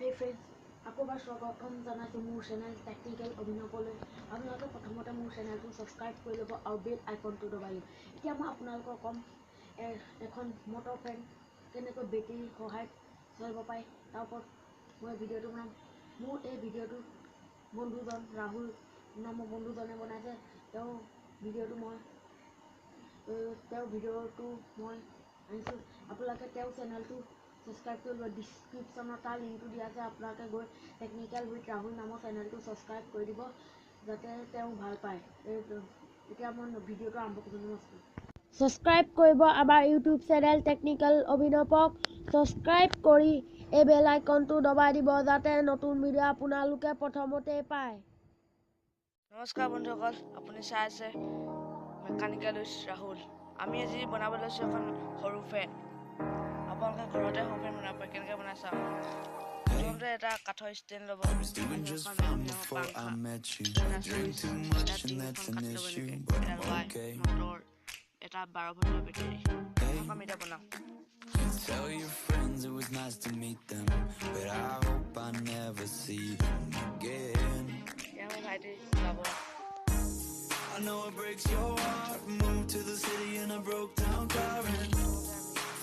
Hey friends, আকৌ এবাৰ স্বাগতম জনাইছোঁ মোৰ চেনেল টেকনিকেল অভিনৱলৈ। আপোনালোকে প্ৰথমতে মোৰ চেনেলটো ছাবস্ক্ৰাইব কৰি ল'ব আৰু বেল আইকনটো দবাই ল'ব। এতিয়া মই আপোনালোকক ক'ম এখন মটৰ ফেন কেনেকৈ বেটেৰীৰ সহায়ত চলিব পাৰে তাৰ ওপৰত মই ভিডিঅ'টো বনাম। মোৰ এই ভিডিঅ'টো বন্ধুজন ৰাহুল নামৰ বন্ধুজনে বনাইছে। তেওঁৰ ভিডিঅ'টো মই আনিছোঁ। আপোনালোকে তেওঁৰ চেনেলটো ছাবস্ক্ৰাইব কৰি ল'ব। ডিছক্ৰিপশ্যনত তাৰ লিংকটো দিয়া আছে। আপোনালোকে গৈ টেকনিকেল উইথ ৰাহুল নামৰ চেনেলটো ছাবস্ক্ৰাইব কৰি দিব যাতে তেওঁ ভাল পায়। এতিয়া মই ভিডিঅ'টো আৰম্ভ কৰিছোঁ। নমস্কাৰ। ছাবস্ক্ৰাইব কৰিব আমাৰ ইউটিউব চেনেল টেকনিকেল অভিনৱক। ছাবস্ক্ৰাইব কৰি এই বেল আইকনটো দবাই দিব যাতে নতুন ভিডিঅ' আপোনালোকে প্ৰথমতে পায়। নমস্কাৰ বন্ধুসকল, আপুনি চাই আছে মেকানিকেল উইথ ৰাহুল। আমি আজি বনাব লৈছোঁ এখন সৰু ফেন। আপোনালোকে ঘৰতে সৰু ফেন বনাব পাৰে। কেনেকৈ বনাই চাওক। প্ৰথমতে এটা কাঠৰ ষ্টেণ্ড ল'ব, এটা 12 ভল্টৰ বেটেৰী। আমি এতিয়া বনাম। Tell your friends it was nice to meet them, but I hope I never see them again. I know it breaks your heart. Moved to the city in a broke down car, and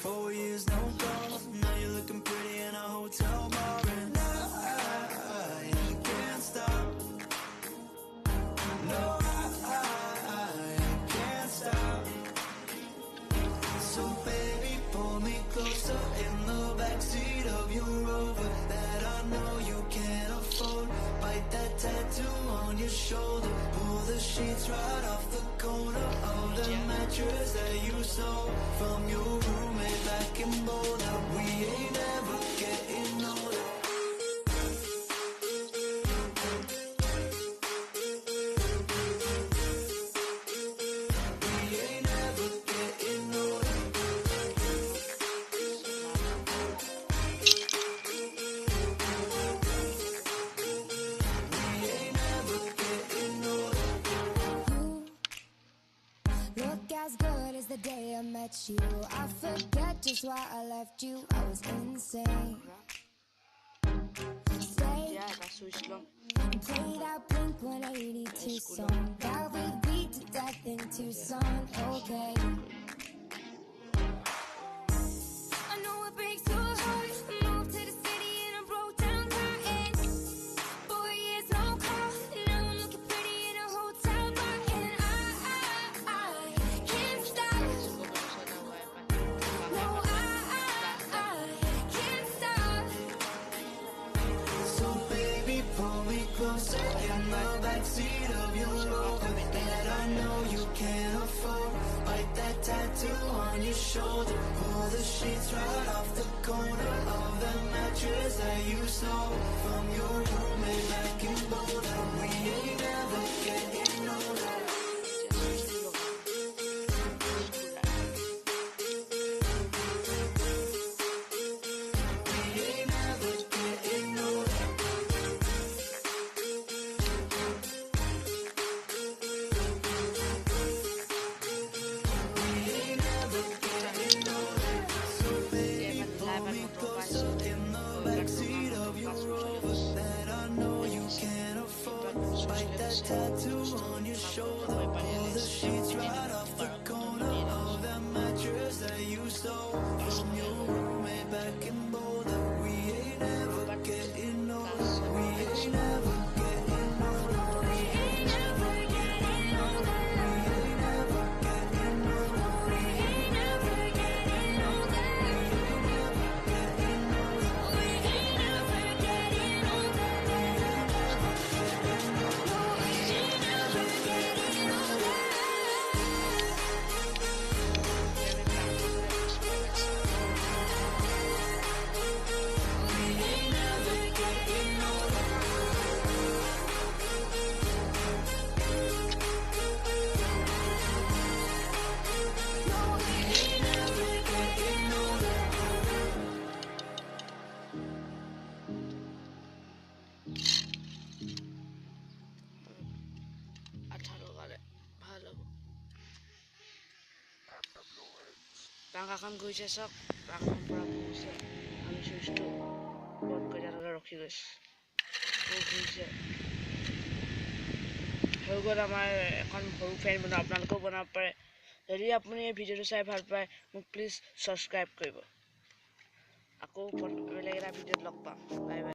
4 years no calls. Now you're looking pretty in a hotel bar, and I can't stop. No, I can't stop. So baby, pull me closer in the backseat of your Rover that I know you can't afford. Bite that tattoo on your shoulder. Pull the sheets right off the corner of the mattress that you stole from your roommate back in Boulder. We ain't ever getting older. As good as the day I met you. I forget just why I left you. I was insane. Stay and play that Blink 182 song that we beat to death in Tucson. Okay. I know it breaks your heart. Moved to the city in a broke down car, and 4 years no call. Now I'm looking pretty in a hotel bar, and I can't stop. No, I can't stop. So baby, pull me closer in the backseat of your Rover that I know you can't afford. Bite that tattoo on your shoulder. Pull the sheets right off the corner of the mattress that you stole from your roommate back in Boulder. We ain't ever getting older. Bite that tattoo on your shoulder. Pull the sheets right off the corner of that mattress that you stole from your roommate back in Boulder. We ain't ever getting older. We ain't ever getting older. We ain't ever getting older. We ain't ever getting older. We ain't ever getting older. We ain't ever getting older. We ain't ever getting older. পাংখাখন ঘূৰিছে চাওক। পাংখাখন পৰা ঘূৰিছে। আমি চুইচটো বন্ধ কৰি তাতে ৰখি ৰখি গৈছে ঘূৰিছে হৈ গ'ল আমাৰ এখন সৰু ফেন বনোৱা আপোনালোকেও বনাব পাৰে যদি আপুনি এই ভিডিঅ'টো চাই ভাল পায় মোক প্লিজ ছাবস্ক্ৰাইব কৰিব আকৌ বেলেগ এটা ভিডিঅ'ত লগ পাম বাই বাই